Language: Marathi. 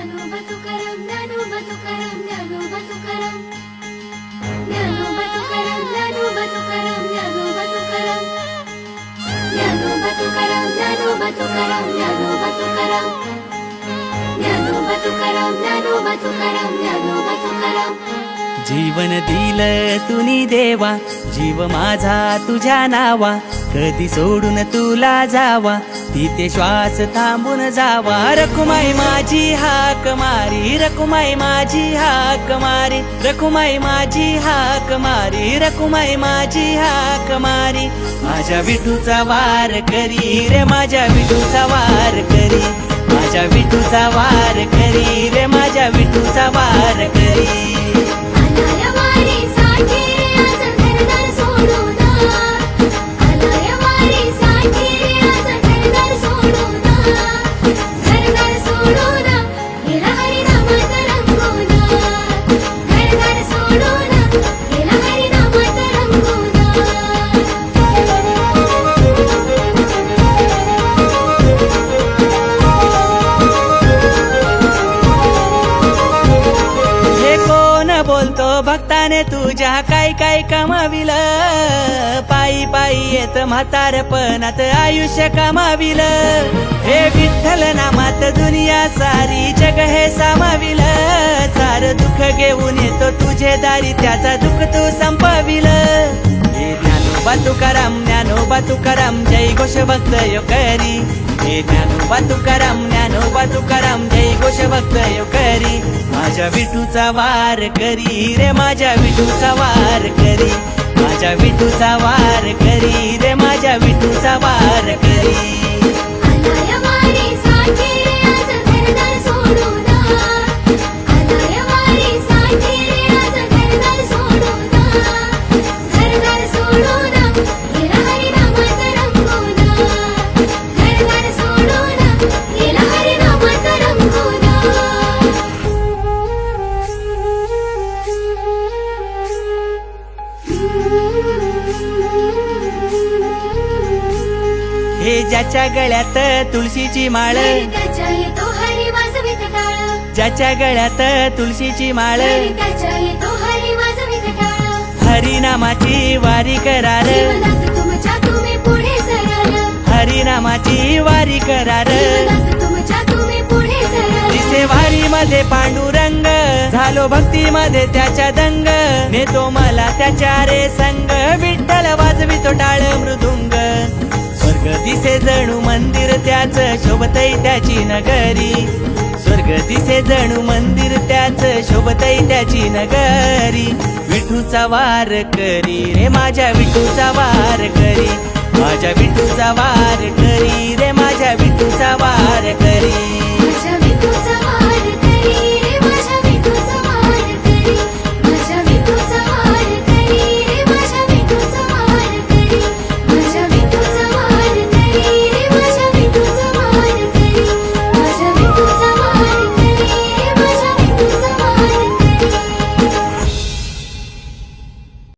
ज्ञानोबा तुकाराम ज्ञानोबा तुकाराम ज्ञानोबा तुकाराम ज्ञानोबा तुकाराम ज्ञानोबा तुकाराम ज्ञानोबा तुकाराम ज्ञानोबा तुकाराम ज्ञानोबा तुकाराम ज्ञानोबा तुकाराम ज्ञानोबा तुकाराम ज्ञानोबा तुकाराम ज्ञानोबा तुकाराम जीवन दिल तुनी देवा जीव माझा तुझ्या नावा कधी सोडून तुला जावा तिथे श्वास थांबून जावा रखुमाई माझी हाक मारी रखुमाई माझी हाक मारी रखुमाई माझी हाक मारी रखुमाई माझी हाक मारी माझ्या विठूचा वार करी रे माझ्या विठूचा वार करी माझ्या विठूचा वार करी रे माझ्या विठूचा वार करी आलाय वारी साठी रे आज घरदार सोडून आलाय वारी साठी रे आज घरदार सोडून घरदार सोडून गेला हरिनामात रंगून घरदार सोडून गेला हरिनामात रंगून बोलतो भक्ताने तुझ्या काय काय कमाविल पायी पायी येत म्हातारपणात आयुष्य कमाविल हे विठ्ठल नामात दुनिया सारी जग हे सामाविल सार दुःख घेऊन येतो तुझे दारी त्याचा दुःख तू संपविल हे ज्ञानोबा तुकाराम जय घोष भक्त यो करी हे ज्ञानोबा तुकाराम जय घोष भक्त यो करी माझ्या विठूचा वार करी रे माझ्या विठूचा वार करी माझ्या विठूचा वार करी रे माझ्या विठूचा वार करी आलाय वारी साठी रे आज घरदार सोडून आलाय वारी साठी रे आज घरदार सोडून घरदार सोडून गेला हरिनामात रंगून घरदार सोडून गेला हरिनामात रंगून हे ज्याच्या गळ्यात तुळशीची माळ त्याच्या येतो हरी वाजवित टाळ ज्याच्या गळ्यात तुळशीची माळ त्याच्या येतो हरी वाजवित टाळ हरिनामाची वारी करार जीवनात तुमच्या तुम्ही पुढे सरळ हरिनामाची वारी करार जीवनात तुमच्या तुम्ही पुढे सरळ दिसे वारी मध्ये पांडुरंग झालो भक्ती मध्ये त्याच्या दंग नेतो मला त्याच्या रे संग विठ्ठल वाजवितो टाळ मृदुंग स्वर्ग दिसे जणू मंदिर त्याच शोभतई त्याची नगरी स्वर्ग दिसे जणू मंदिर त्याच शोभतई त्याची नगरी विठूचा वार करी रे माझ्या विठूचा वार करी माझ्या विठूचा वार करी रे माझ्या विठूचा वार करी